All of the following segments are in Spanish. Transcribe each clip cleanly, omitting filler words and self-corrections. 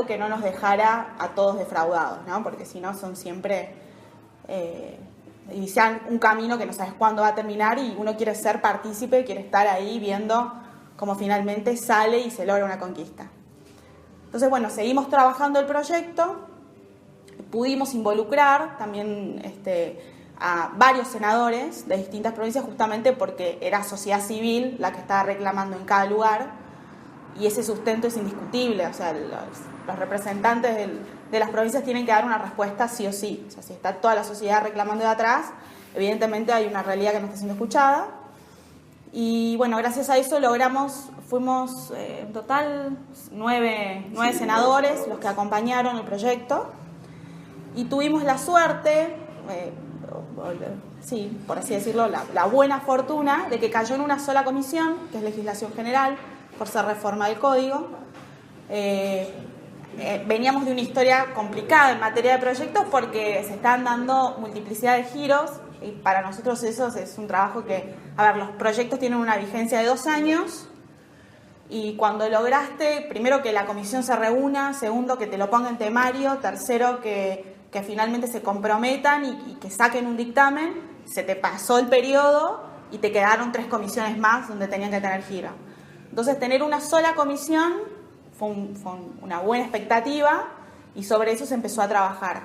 que no nos dejara a todos defraudados, ¿no? Porque si no son siempre inician un camino que no sabes cuándo va a terminar y uno quiere ser partícipe, quiere estar ahí viendo cómo finalmente sale y se logra una conquista. Entonces, bueno, seguimos trabajando el proyecto, pudimos involucrar también a varios senadores de distintas provincias justamente porque era sociedad civil la que estaba reclamando en cada lugar y ese sustento es indiscutible, o sea, los representantes de las provincias tienen que dar una respuesta sí o sí. O sea, si está toda la sociedad reclamando de atrás, evidentemente hay una realidad que no está siendo escuchada. Y bueno, gracias a eso fuimos en total nueve senadores los que acompañaron el proyecto y tuvimos la suerte, sí, por así decirlo, la buena fortuna de que cayó en una sola comisión, que es Legislación General, por ser reforma del Código. Veníamos de una historia complicada en materia de proyectos porque se están dando multiplicidad de giros y para nosotros eso es un trabajo que, a ver, los proyectos tienen una vigencia de 2 años y cuando lograste, primero que la comisión se reúna, segundo que te lo ponga en temario, tercero que finalmente se comprometan y que saquen un dictamen, se te pasó el periodo y te quedaron 3 comisiones más donde tenían que tener giro. Entonces tener una sola comisión fue una buena expectativa y sobre eso se empezó a trabajar.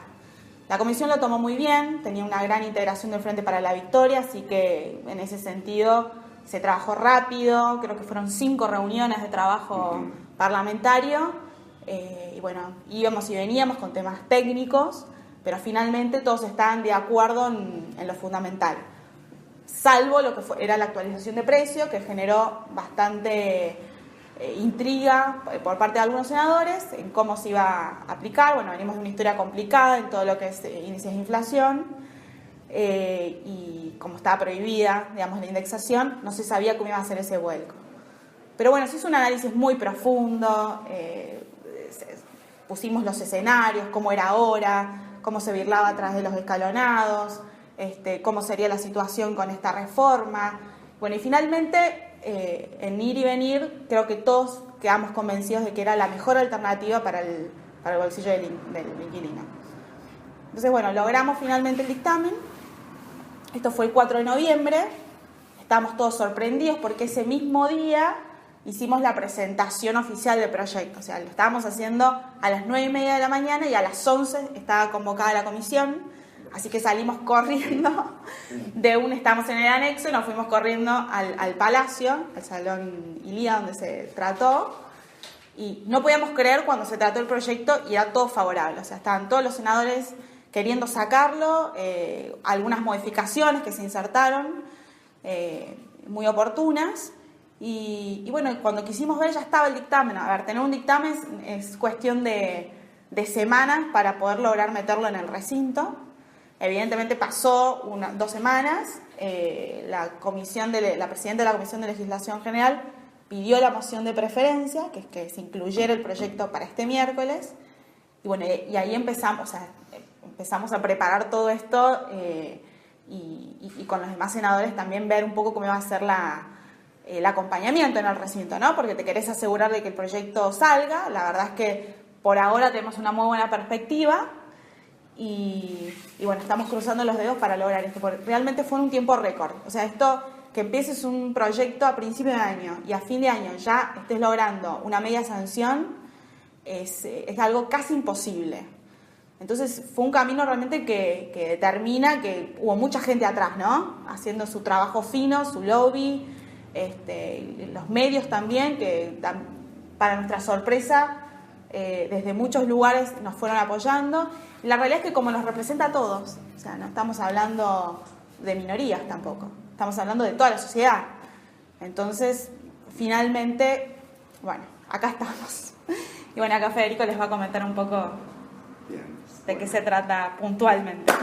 La comisión lo tomó muy bien, tenía una gran integración del Frente para la Victoria, así que en ese sentido se trabajó rápido, creo que fueron 5 reuniones de trabajo parlamentario, y bueno, íbamos y veníamos con temas técnicos, pero finalmente todos estaban de acuerdo en lo fundamental, salvo lo que era la actualización de precio, que generó bastante intriga por parte de algunos senadores en cómo se iba a aplicar. Bueno, venimos de una historia complicada en todo lo que es índices de inflación y como estaba prohibida, digamos, la indexación, no se sabía cómo iba a hacer ese vuelco. Pero bueno, se hizo un análisis muy profundo, pusimos los escenarios, cómo era ahora, cómo se birlaba atrás de los escalonados, cómo sería la situación con esta reforma. Bueno, y finalmente, en ir y venir, creo que todos quedamos convencidos de que era la mejor alternativa para el bolsillo del inquilino. Entonces, bueno, logramos finalmente el dictamen. Esto fue el 4 de noviembre. Estábamos todos sorprendidos porque ese mismo día hicimos la presentación oficial del proyecto. O sea, lo estábamos haciendo a las 9:30 de la mañana y a las 11 estaba convocada la comisión. Así que salimos corriendo estábamos en el anexo y nos fuimos corriendo al Palacio, al Salón Ilía, donde se trató. Y no podíamos creer cuando se trató el proyecto y era todo favorable. O sea, estaban todos los senadores queriendo sacarlo, algunas modificaciones que se insertaron, muy oportunas. Y bueno, cuando quisimos ver ya estaba el dictamen. A ver, tener un dictamen es cuestión de semanas para poder lograr meterlo en el recinto. Evidentemente pasó 2 semanas, la presidenta de la Comisión de Legislación General pidió la moción de preferencia, que es que se incluyera el proyecto para este miércoles, y bueno, y ahí empezamos a preparar todo esto y con los demás senadores también ver un poco cómo iba a ser el acompañamiento en el recinto, ¿no? Porque te querés asegurar de que el proyecto salga. La verdad es que por ahora tenemos una muy buena perspectiva. Y bueno, estamos cruzando los dedos para lograr esto, porque realmente fue un tiempo récord. O sea, que empieces un proyecto a principio de año y a fin de año ya estés logrando una media sanción, es algo casi imposible. Entonces fue un camino realmente que determina que hubo mucha gente atrás, ¿no? Haciendo su trabajo fino, su lobby, los medios también, que para nuestra sorpresa, desde muchos lugares nos fueron apoyando. La realidad es que como nos representa a todos, o sea, no estamos hablando de minorías tampoco, estamos hablando de toda la sociedad. Entonces, finalmente, bueno, acá estamos. Y bueno, acá Federico les va a comentar un poco de qué se trata puntualmente.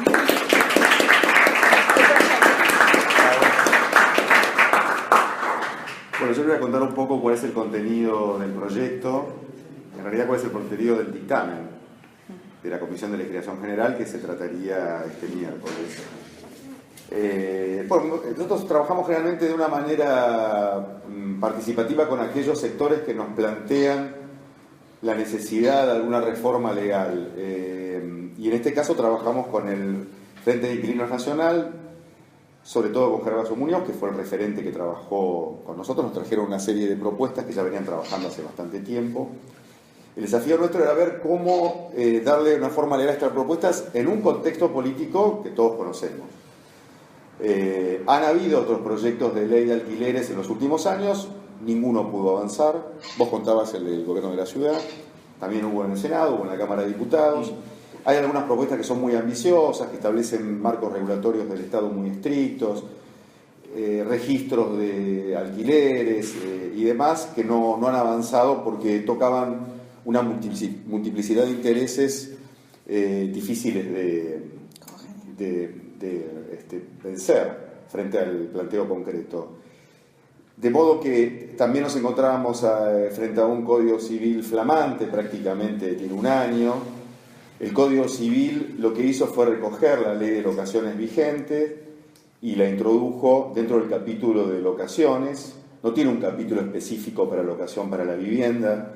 Bueno, yo les voy a contar un poco cuál es el contenido del proyecto, en realidad cuál es el contenido del dictamen de la Comisión de Legislación General que se trataría este miércoles. Bueno, nosotros trabajamos generalmente de una manera participativa con aquellos sectores que nos plantean la necesidad de alguna reforma legal. Y en este caso trabajamos con el Frente de Inquilinos Nacional, sobre todo con Gervasio Muñoz, que fue el referente que trabajó con nosotros. Nos trajeron una serie de propuestas que ya venían trabajando hace bastante tiempo. El desafío nuestro era ver cómo darle una forma legal a estas propuestas en un contexto político que todos conocemos. Han habido otros proyectos de ley de alquileres en los últimos años, ninguno pudo avanzar. Vos contabas el del gobierno de la ciudad, también hubo en el Senado, hubo en la Cámara de Diputados. Hay algunas propuestas que son muy ambiciosas, que establecen marcos regulatorios del Estado muy estrictos, registros de alquileres y demás, que no han avanzado porque tocaban una multiplicidad de intereses difíciles de vencer frente al planteo concreto. De modo que también nos encontrábamos frente a un Código Civil flamante, prácticamente tiene un año. El Código Civil lo que hizo fue recoger la ley de locaciones vigente y la introdujo dentro del capítulo de locaciones. No tiene un capítulo específico para locación para la vivienda,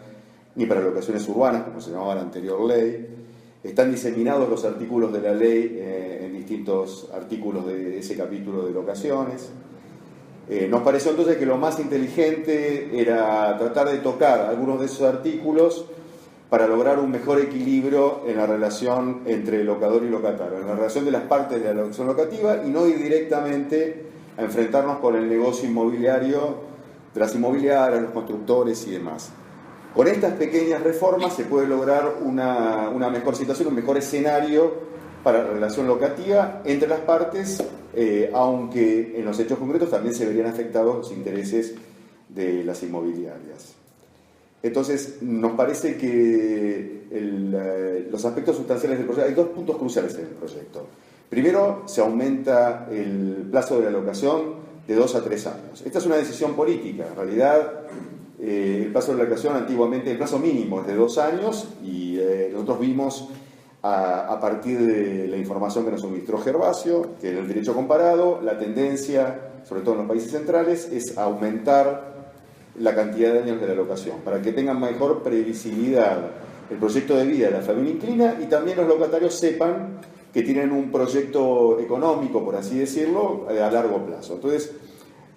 ni para locaciones urbanas, como se llamaba la anterior ley. Están diseminados los artículos de la ley en distintos artículos de ese capítulo de locaciones. Nos pareció entonces que lo más inteligente era tratar de tocar algunos de esos artículos para lograr un mejor equilibrio en la relación entre locador y locatario, en la relación de las partes de la locación locativa, y no ir directamente a enfrentarnos con el negocio inmobiliario, de las inmobiliarias, los constructores y demás. Con estas pequeñas reformas se puede lograr una mejor situación, un mejor escenario para la relación locativa entre las partes, aunque en los hechos concretos también se verían afectados los intereses de las inmobiliarias. Entonces, nos parece que los aspectos sustanciales del proyecto, hay dos puntos cruciales en el proyecto. Primero, se aumenta el plazo de la locación de 2 a 3 años. Esta es una decisión política. En realidad, el plazo de la locación antiguamente, el plazo mínimo es de 2 años, y nosotros vimos a partir de la información que nos suministró Gervasio, que en el derecho comparado, la tendencia, sobre todo en los países centrales, es aumentar la cantidad de años de la locación, para que tengan mejor previsibilidad el proyecto de vida de la familia inquilina, y también los locatarios sepan que tienen un proyecto económico, por así decirlo, a largo plazo. Entonces,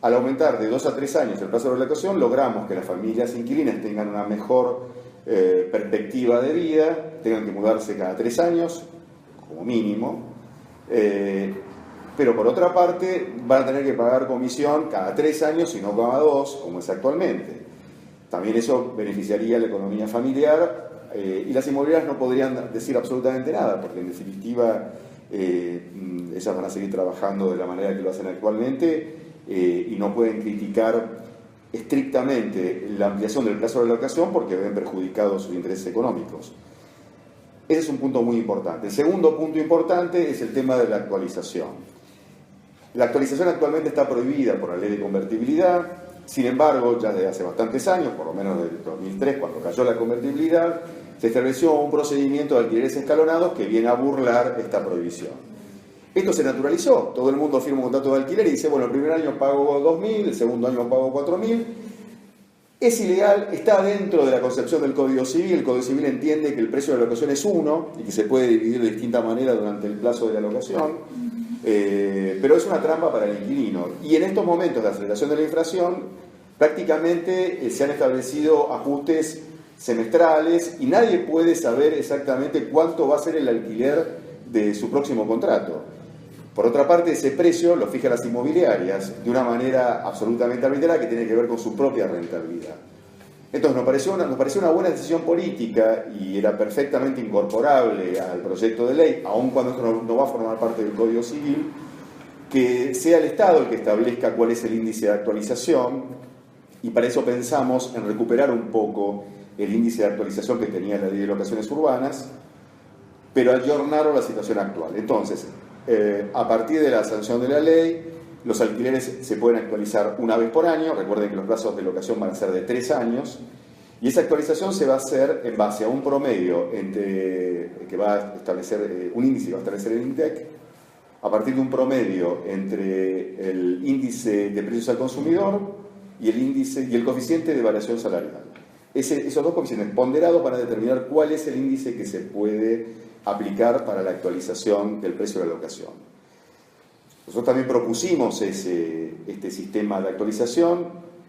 al aumentar de 2 a 3 años el plazo de la locación, logramos que las familias inquilinas tengan una mejor perspectiva de vida, tengan que mudarse cada 3 años, como mínimo, pero por otra parte van a tener que pagar comisión cada 3 años y no cada 2, como es actualmente. También eso beneficiaría a la economía familiar, y las inmobiliarias no podrían decir absolutamente nada, porque en definitiva ellas van a seguir trabajando de la manera que lo hacen actualmente, y no pueden criticar estrictamente la ampliación del plazo de la locación porque ven perjudicados sus intereses económicos. Ese es un punto muy importante. El segundo punto importante es el tema de la actualización. La actualización actualmente está prohibida por la ley de convertibilidad. Sin embargo, ya desde hace bastantes años, por lo menos desde 2003, cuando cayó la convertibilidad, se estableció un procedimiento de alquileres escalonados que viene a burlar esta prohibición. Esto se naturalizó, todo el mundo firma un contrato de alquiler y dice, bueno, el primer año pago 2.000, el segundo año pago 4.000. Es ilegal, está dentro de la concepción del Código Civil. El Código Civil entiende que el precio de la locación es 1 y que se puede dividir de distinta manera durante el plazo de la locación, pero es una trampa para el inquilino. Y en estos momentos de aceleración de la inflación, prácticamente se han establecido ajustes semestrales y nadie puede saber exactamente cuánto va a ser el alquiler de su próximo contrato. Por otra parte, ese precio lo fijan las inmobiliarias de una manera absolutamente arbitraria que tiene que ver con su propia rentabilidad. Entonces nos pareció una buena decisión política y era perfectamente incorporable al proyecto de ley, aun cuando esto no va a formar parte del Código Civil, que sea el Estado el que establezca cuál es el índice de actualización, y para eso pensamos en recuperar un poco el índice de actualización que tenía la ley de locaciones urbanas, pero ayornarlo a la situación actual. Entonces, a partir de la sanción de la ley, los alquileres se pueden actualizar una vez por año. Recuerden que los plazos de locación van a ser de 3 años, y esa actualización se va a hacer en base a un promedio que va a establecer un índice que va a establecer el INDEC, a partir de un promedio entre el índice de precios al consumidor y el coeficiente de variación salarial. Esos dos coeficientes ponderados van a determinar cuál es el índice que se puede aplicar para la actualización del precio de la locación. Nosotros también propusimos este sistema de actualización,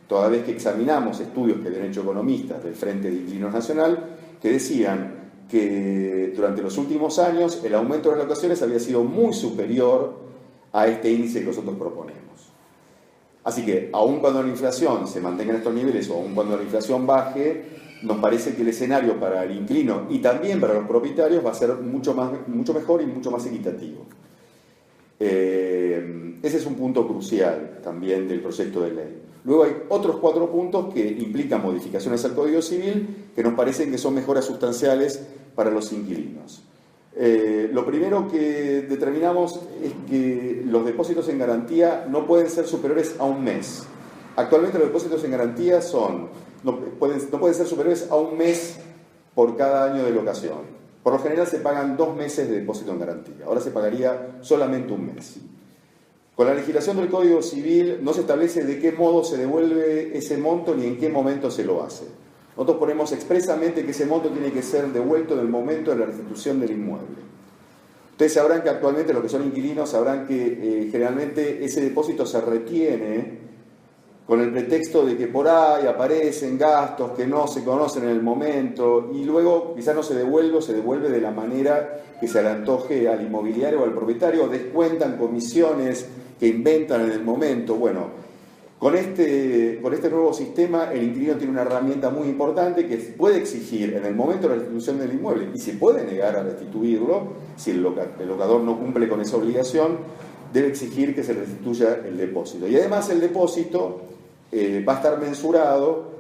toda vez que examinamos estudios que habían hecho economistas del Frente de Inquilinos Nacional, que decían que durante los últimos años el aumento de las locaciones había sido muy superior a este índice que nosotros proponemos. Así que, aun cuando la inflación se mantenga en estos niveles o aun cuando la inflación baje, nos parece que el escenario para el inquilino y también para los propietarios va a ser mucho mejor y mucho más equitativo. Ese es un punto crucial también del proyecto de ley. Luego hay otros 4 puntos que implican modificaciones al Código Civil que nos parecen que son mejoras sustanciales para los inquilinos. Lo primero que determinamos es que los depósitos en garantía no pueden ser superiores a un mes. Actualmente los depósitos en garantía no pueden ser superiores a un mes por cada año de locación. Por lo general se pagan 2 meses de depósito en garantía. Ahora se pagaría solamente un mes. Con la legislación del Código Civil no se establece de qué modo se devuelve ese monto ni en qué momento se lo hace. Nosotros ponemos expresamente que ese monto tiene que ser devuelto en el momento de la restitución del inmueble. Ustedes sabrán que actualmente los que son inquilinos sabrán que generalmente ese depósito se retiene con el pretexto de que por ahí aparecen gastos que no se conocen en el momento y luego quizás no se devuelve o se devuelve de la manera que se le antoje al inmobiliario o al propietario, o descuentan comisiones que inventan en el momento. Bueno, con este nuevo sistema el inquilino tiene una herramienta muy importante que puede exigir en el momento de la restitución del inmueble y se puede negar a restituirlo si el locador no cumple con esa obligación, debe exigir que se restituya el depósito. Y además el depósito va a estar mensurado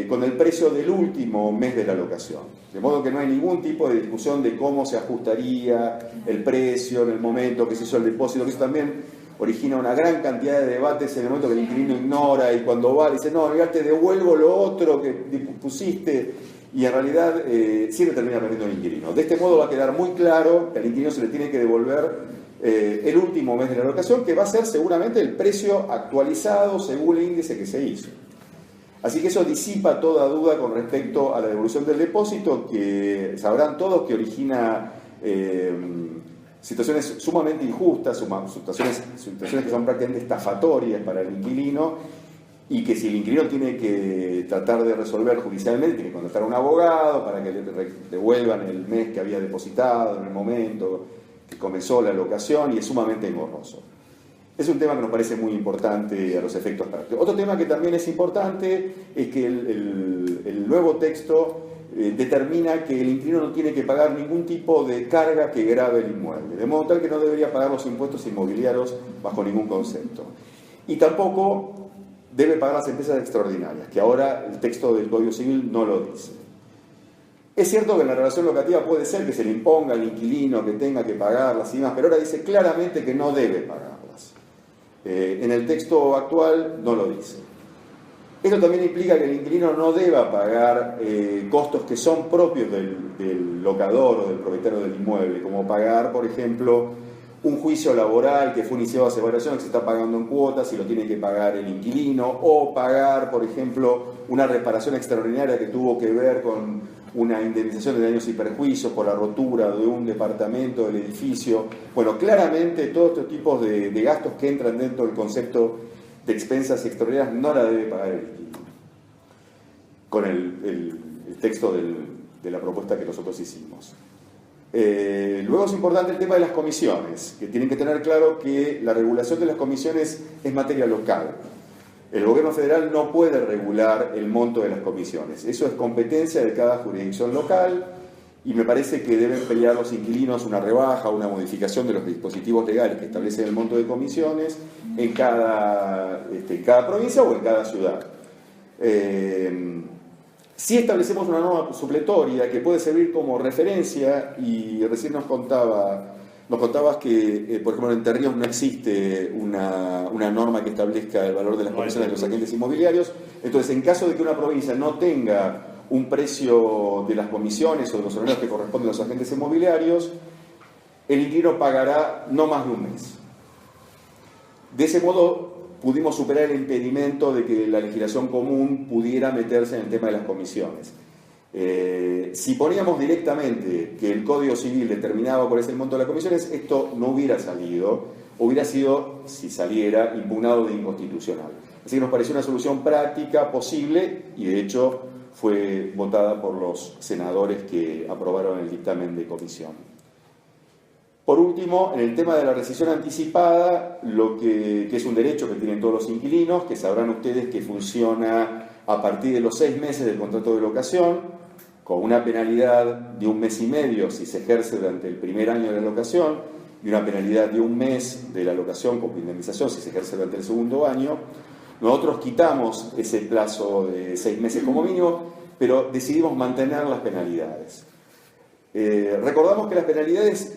con el precio del último mes de la locación. De modo que no hay ningún tipo de discusión de cómo se ajustaría el precio en el momento que se hizo el depósito, que eso también origina una gran cantidad de debates en el momento que el inquilino ignora y cuando va dice, no, mira, te devuelvo lo otro que pusiste, y en realidad siempre termina perdiendo el inquilino. De este modo va a quedar muy claro que al inquilino se le tiene que devolver el último mes de la locación, que va a ser seguramente el precio actualizado según el índice que se hizo. Así que eso disipa toda duda con respecto a la devolución del depósito, que sabrán todos que origina situaciones sumamente injustas, situaciones que son prácticamente estafatorias para el inquilino, y que si el inquilino tiene que tratar de resolver judicialmente, tiene que contratar a un abogado para que le devuelvan el mes que había depositado en el momento que comenzó la locación, y es sumamente engorroso. Es un tema que nos parece muy importante a los efectos prácticos. Otro tema que también es importante es que el nuevo texto determina que el inquilino no tiene que pagar ningún tipo de carga que grave el inmueble, de modo tal que no debería pagar los impuestos inmobiliarios bajo ningún concepto. Y tampoco debe pagar las empresas extraordinarias, que ahora el texto del Código Civil no lo dice. Es cierto que en la relación locativa puede ser que se le imponga al inquilino que tenga que pagarlas y demás, pero ahora dice claramente que no debe pagarlas. En el texto actual no lo dice. Esto también implica que el inquilino no deba pagar costos que son propios del locador o del propietario del inmueble, como pagar, por ejemplo, un juicio laboral que fue iniciado hace varios años, que se está pagando en cuotas y lo tiene que pagar el inquilino, o pagar, por ejemplo, una reparación extraordinaria que tuvo que ver con una indemnización de daños y perjuicios por la rotura de un departamento del edificio. Bueno, claramente todos estos tipos de gastos que entran dentro del concepto de expensas extraordinarias no la debe pagar el inquilino, con el texto de la propuesta que nosotros hicimos. Luego es importante el tema de las comisiones, que tienen que tener claro que la regulación de las comisiones es materia local. El gobierno federal no puede regular el monto de las comisiones. Eso es competencia de cada jurisdicción local, y me parece que deben pelear los inquilinos una rebaja, una modificación de los dispositivos legales que establecen el monto de comisiones en cada provincia o en cada ciudad. Si establecemos una norma supletoria que puede servir como referencia, y recién nos contabas que, por ejemplo, en Entre Ríos no existe una norma que establezca el valor de las comisiones de los agentes inmobiliarios. Entonces, en caso de que una provincia no tenga un precio de las comisiones o de los honorarios que corresponden a los agentes inmobiliarios, el inquilino pagará no más de un mes. De ese modo, pudimos superar el impedimento de que la legislación común pudiera meterse en el tema de las comisiones. Si poníamos directamente que el Código Civil determinaba cuál es el monto de las comisiones, esto no hubiera salido, hubiera sido, si saliera, impugnado de inconstitucional. Así que nos pareció una solución práctica, posible, y de hecho fue votada por los senadores que aprobaron el dictamen de comisión. Por último, en el tema de la rescisión anticipada, que es un derecho que tienen todos los inquilinos, que sabrán ustedes que funciona a partir de los 6 meses del contrato de locación, con una penalidad de 1 mes y medio si se ejerce durante el primer año de la locación, y una penalidad de 1 mes de la locación como indemnización si se ejerce durante el segundo año. Nosotros quitamos ese plazo de 6 meses como mínimo, pero decidimos mantener las penalidades. Recordamos que las penalidades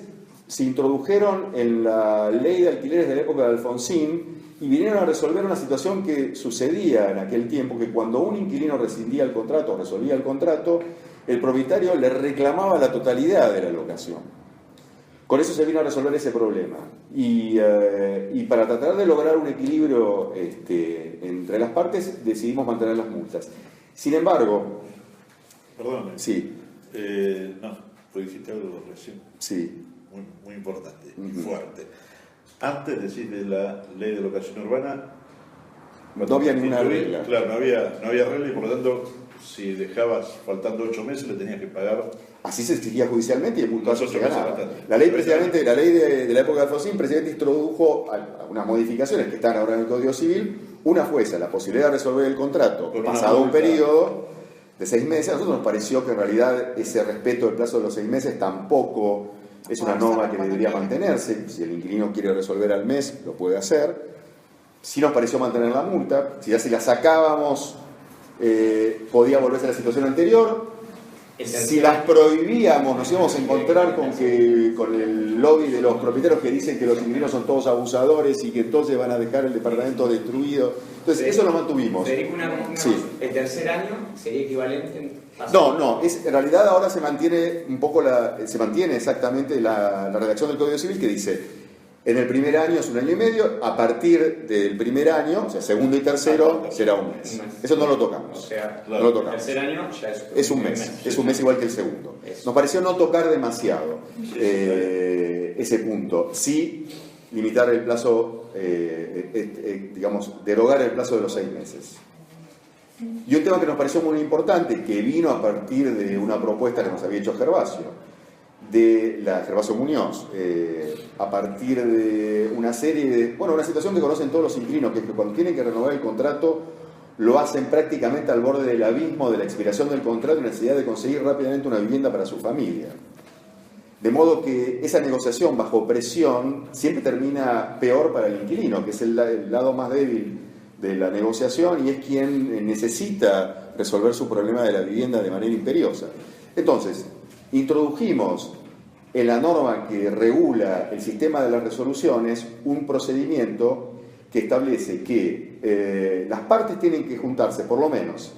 se introdujeron en la ley de alquileres de la época de Alfonsín y vinieron a resolver una situación que sucedía en aquel tiempo, que cuando un inquilino rescindía el contrato o resolvía el contrato, el propietario le reclamaba la totalidad de la locación. Con eso se vino a resolver ese problema. Y para tratar de lograr un equilibrio entre las partes, decidimos mantener las multas. Sin embargo... Perdóname. Sí. No, pues dijiste algo recién. Sí. Muy importante y fuerte. Antes, decir, de la ley de locación urbana... No había ninguna regla. Claro, no había regla y por lo tanto, si dejabas faltando 8 meses, le tenías que pagar... Así se exigía judicialmente y en muchos casos se ganaba. Bastante. La ley de la época de Alfonsín, precisamente introdujo unas modificaciones que están ahora en el Código Civil. Una fue esa, la posibilidad de resolver el contrato pasado un periodo de 6 meses. A nosotros nos pareció que en realidad ese respeto del plazo de los 6 meses tampoco es una norma que debería mantenerse. Si el inquilino quiere resolver al mes, lo puede hacer. Sí nos pareció mantener la multa. Si la sacábamos, podía volverse a la situación anterior. Si las prohibíamos, nos íbamos a encontrar con el lobby de los propietarios que dicen que los inquilinos son todos abusadores y que entonces van a dejar el departamento destruido. Entonces, eso lo mantuvimos. Federico, Sí. ¿El tercer año sería equivalente? No, en realidad ahora se mantiene exactamente la redacción del Código Civil que dice: en el primer año es 1 año y medio, a partir del primer año, o sea, segundo y tercero, será 1 mes. Eso no lo tocamos. O sea, no lo tocamos. El tercer año ya es 1 mes. Es 1 mes igual que el segundo. Nos pareció no tocar demasiado ese punto. Sí, limitar el plazo, derogar el plazo de los 6 meses. Y un tema que nos pareció muy importante, que vino a partir de una propuesta que nos había hecho Gervasio Muñoz, a partir de una una situación que conocen todos los inquilinos, que es que cuando tienen que renovar el contrato, lo hacen prácticamente al borde del abismo de la expiración del contrato y la necesidad de conseguir rápidamente una vivienda para su familia. De modo que esa negociación bajo presión siempre termina peor para el inquilino, que es el lado más débil de la negociación y es quien necesita resolver su problema de la vivienda de manera imperiosa. Entonces, introdujimos en la norma que regula el sistema de las resoluciones un procedimiento que establece que las partes tienen que juntarse por lo menos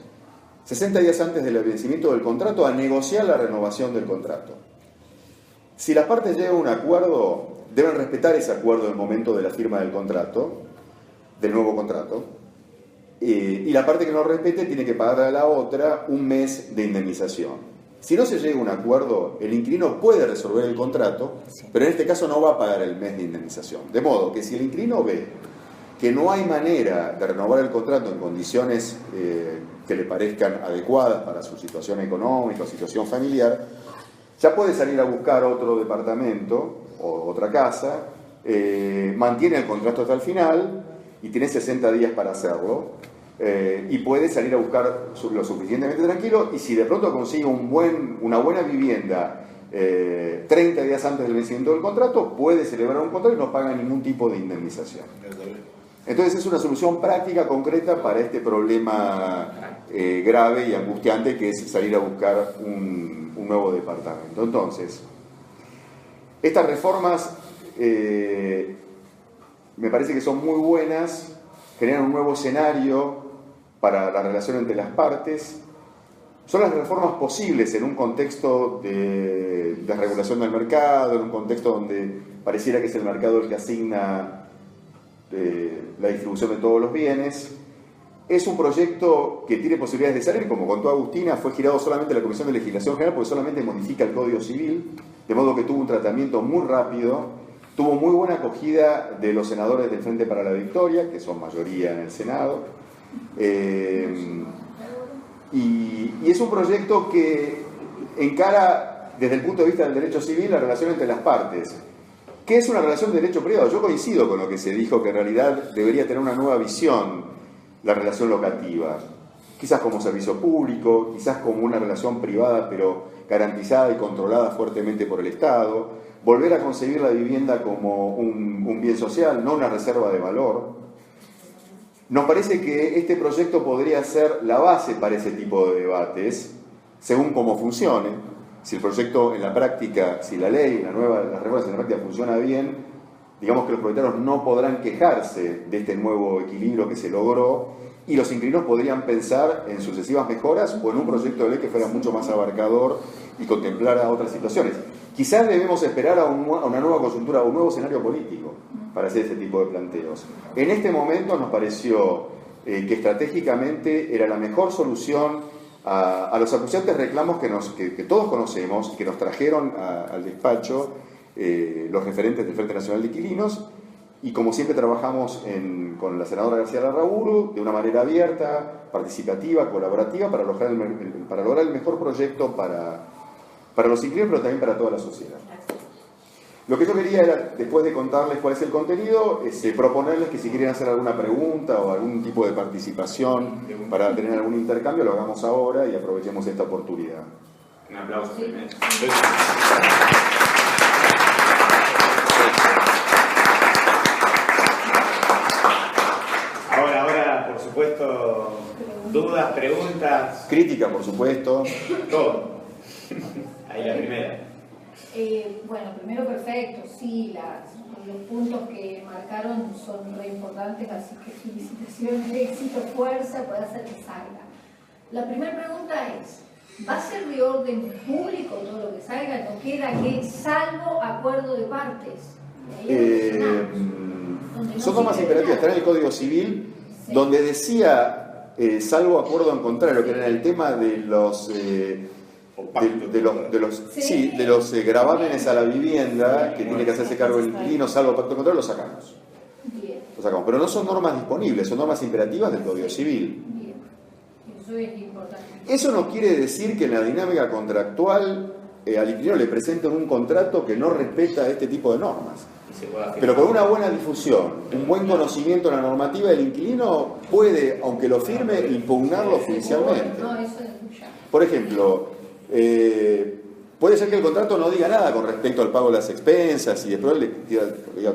60 días antes del vencimiento del contrato a negociar la renovación del contrato. Si las partes llegan a un acuerdo, deben respetar ese acuerdo en el momento de la firma del contrato, del nuevo contrato, y la parte que no respete tiene que pagar a la otra 1 mes de indemnización. Si no se llega a un acuerdo, el inquilino puede resolver el contrato, pero en este caso no va a pagar el mes de indemnización. De modo que si el inquilino ve que no hay manera de renovar el contrato en condiciones que le parezcan adecuadas para su situación económica o situación familiar, ya puede salir a buscar otro departamento o otra casa, mantiene el contrato hasta el final y tiene 60 días para hacerlo. Y puede salir a buscar lo suficientemente tranquilo, y si de pronto consigue una buena vivienda 30 días antes del vencimiento del contrato, puede celebrar un contrato y no paga ningún tipo de indemnización. Entonces es una solución práctica, concreta para este problema grave y angustiante que es salir a buscar un nuevo departamento. Entonces, estas reformas me parece que son muy buenas, generan un nuevo escenario para la relación entre las partes. Son las reformas posibles en un contexto de regulación del mercado, en un contexto donde pareciera que es el mercado el que asigna la distribución de todos los bienes. Es un proyecto que tiene posibilidades de salir, como contó Agustina, fue girado solamente a la Comisión de Legislación General porque solamente modifica el Código Civil, de modo que tuvo un tratamiento muy rápido, tuvo muy buena acogida de los senadores del Frente para la Victoria, que son mayoría en el Senado, y es un proyecto que encara desde el punto de vista del derecho civil la relación entre las partes. ¿Qué es una relación de derecho privado? Yo coincido con lo que se dijo, que en realidad debería tener una nueva visión la relación locativa, quizás como servicio público, quizás como una relación privada pero garantizada y controlada fuertemente por el Estado, volver a concebir la vivienda como un bien social, no una reserva de valor. Nos parece que este proyecto podría ser la base para ese tipo de debates, según cómo funcione. Si el proyecto en la práctica, si la ley, las reformas en la práctica funciona bien, digamos que los propietarios no podrán quejarse de este nuevo equilibrio que se logró y los inquilinos podrían pensar en sucesivas mejoras o en un proyecto de ley que fuera mucho más abarcador y contemplara otras situaciones. Quizás debemos esperar a una nueva coyuntura, a un nuevo escenario político para hacer ese tipo de planteos. En este momento nos pareció que estratégicamente era la mejor solución a los acuciantes reclamos que todos conocemos, que nos trajeron al despacho los referentes del Frente Nacional de Inquilinos, y como siempre trabajamos con la senadora García Larraburu de una manera abierta, participativa, colaborativa, para lograr el mejor proyecto para los inquilinos, pero también para toda la sociedad. Lo que yo quería era, después de contarles cuál es el contenido, proponerles que si quieren hacer alguna pregunta o algún tipo de participación para tener algún intercambio, lo hagamos ahora y aprovechemos esta oportunidad. Un aplauso primero. Ahora, por supuesto, dudas, preguntas. Crítica, por supuesto. Todo. Ahí la primera. Bueno, primero perfecto, sí, los puntos que marcaron son re importantes, así que felicitaciones, éxito, fuerza, puede hacer que salga. La primera pregunta es, ¿va a ser de orden público todo lo que salga? ¿No queda que salvo acuerdo de partes? Son normas imperativas, está en el Código Civil, sí, donde decía, salvo acuerdo en contrario, que era el tema de los gravámenes a la vivienda, que tiene que hacerse cargo el inquilino, salvo pacto contrario, lo sacamos. Lo sacamos. Pero no son normas disponibles, son normas imperativas del Código Civil. Bien. Eso es importante. Eso no quiere decir que en la dinámica contractual al inquilino le presenten un contrato que no respeta este tipo de normas. Pero con una buena difusión, un buen conocimiento de la normativa, el inquilino puede, aunque lo firme, impugnarlo judicialmente. Por ejemplo, puede ser que el contrato no diga nada con respecto al pago de las expensas y después le tiene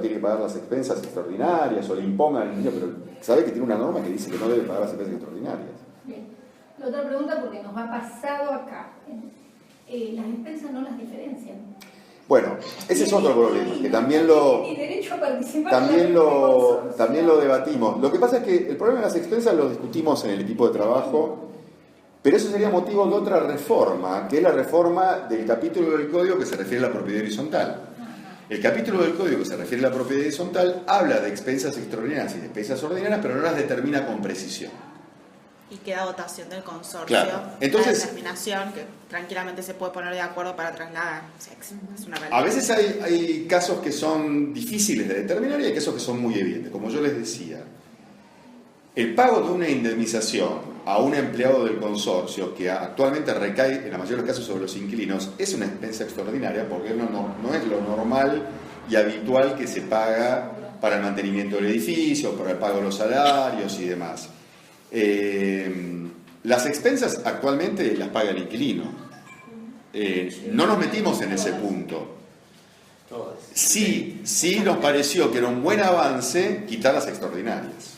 que pagar las expensas extraordinarias o le imponga al inquilino, pero sabe que tiene una norma que dice que no debe pagar las expensas extraordinarias. Bien. La otra pregunta, porque nos ha pasado acá, las expensas no las diferencian. Bueno, ese es otro problema, que también lo debatimos. Lo que pasa es que el problema de las expensas lo discutimos en el equipo de trabajo, pero eso sería motivo de otra reforma, que es la reforma del capítulo del Código que se refiere a la propiedad horizontal. El capítulo del Código que se refiere a la propiedad horizontal habla de expensas extraordinarias y de expensas ordinarias, pero no las determina con precisión. Y queda votación del consorcio, claro. Entonces, la determinación que tranquilamente se puede poner de acuerdo para trasladar. O sea, es una realidad. A veces hay casos que son difíciles de determinar y hay casos que son muy evidentes. Como yo les decía, el pago de una indemnización a un empleado del consorcio, que actualmente recae en la mayoría de los casos sobre los inquilinos, es una expensa extraordinaria porque no es lo normal y habitual que se paga para el mantenimiento del edificio, para el pago de los salarios y demás. Las expensas actualmente las paga el inquilino. No nos metimos en ese punto. Sí nos pareció que era un buen avance quitar las extraordinarias.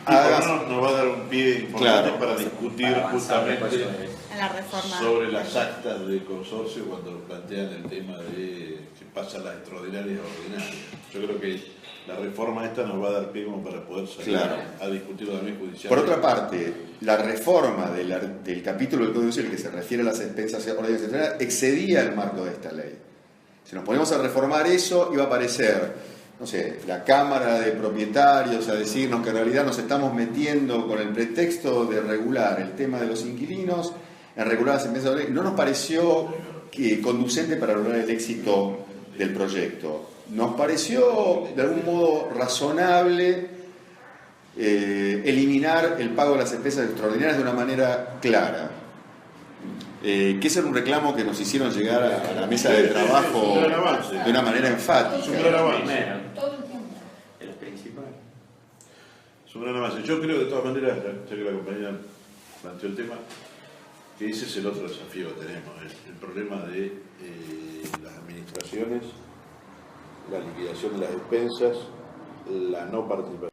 Nos va a dar un pie importante, claro, para discutir justamente en la reforma sobre las actas del consorcio cuando plantean el tema de que pasan las extraordinarias a ordinarias. Yo creo que la reforma esta nos va a dar pie como para poder salir, claro, a discutirlo también judicialmente. Por otra parte, la reforma del capítulo del Código Civil que se refiere a las expensas ordinarias excedía el marco de esta ley. Si nos ponemos a reformar eso, iba a aparecer no sé, la Cámara de Propietarios a decirnos que en realidad nos estamos metiendo con el pretexto de regular el tema de los inquilinos, en regular las empresas, no nos pareció conducente para lograr el éxito del proyecto. Nos pareció de algún modo razonable eliminar el pago de las empresas extraordinarias de una manera clara. Que ese era un reclamo que nos hicieron llegar a la mesa de trabajo de una manera enfática. Es un gran avance. Todo el tiempo. De los principales. Es un gran avance. Yo creo de todas maneras, ya que la compañía planteó el tema, que ese es el otro desafío que tenemos, el problema de las administraciones, la liquidación de las despensas, la no participación.